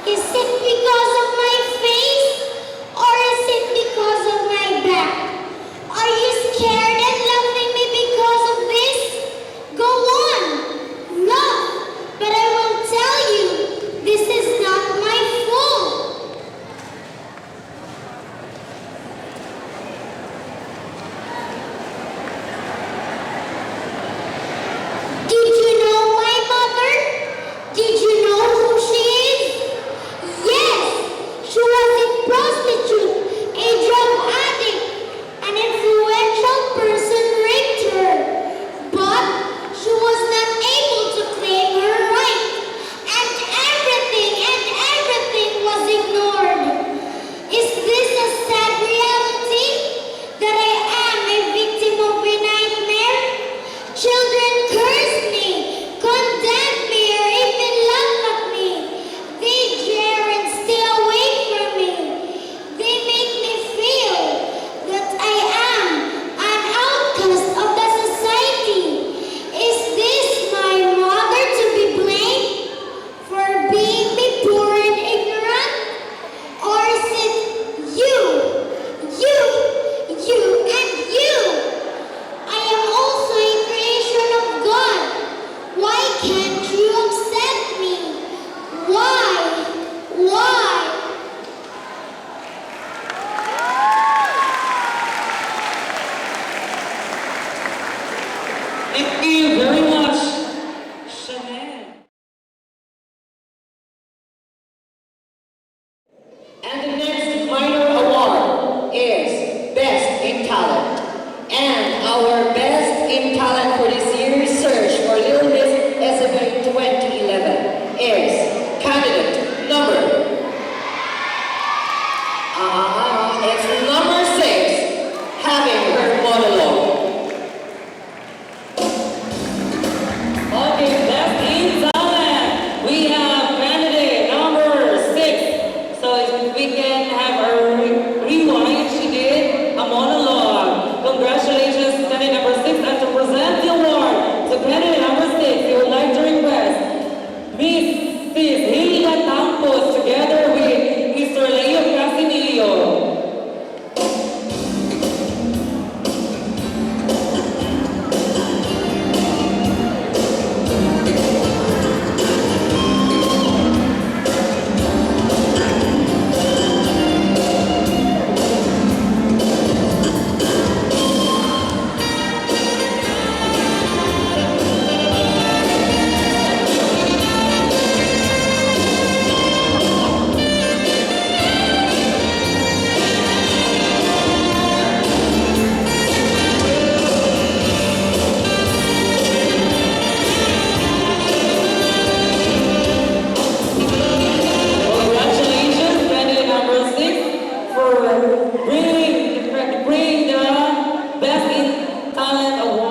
Is it because of my face or is it because of my back? Are you scared and loving me because of this? Go on, love, but I will tell you, this is not my fault. Did you know my mother? Did you know who she is? Yes, she was a prostitute, a drug addict, an influential person raped her. But she was not able to claim her right, and everything was ignored. Is this a sad reality? That I am a victim of a nightmare? Children curse me, condemn me, or even laugh at me. They jeer and stay away from me. They make me feel that I am an outcast of the society. Is this my mother to be blamed for being me poor and ignorant? Or is it you, and you? I am also a creation of God. Why can't you accept me? Why? Thank you very much, Chanel. And the next minor award is Best in Talent. And our Best in Talent for this year's search for Little Miss SFA 2011 is candidate number. It's number 6, having her monologue. Okay, Best in Talent. We have candidate number 6. So if we can have a rewind, she did a monologue. Congratulations, candidate number 6. And to present the award to candidate number 6, we would like to request Mrs. Hilda Campos together with Mr. Leo Casinillo. Congratulations, candidate number 6, for bringing the Best in Talent Award.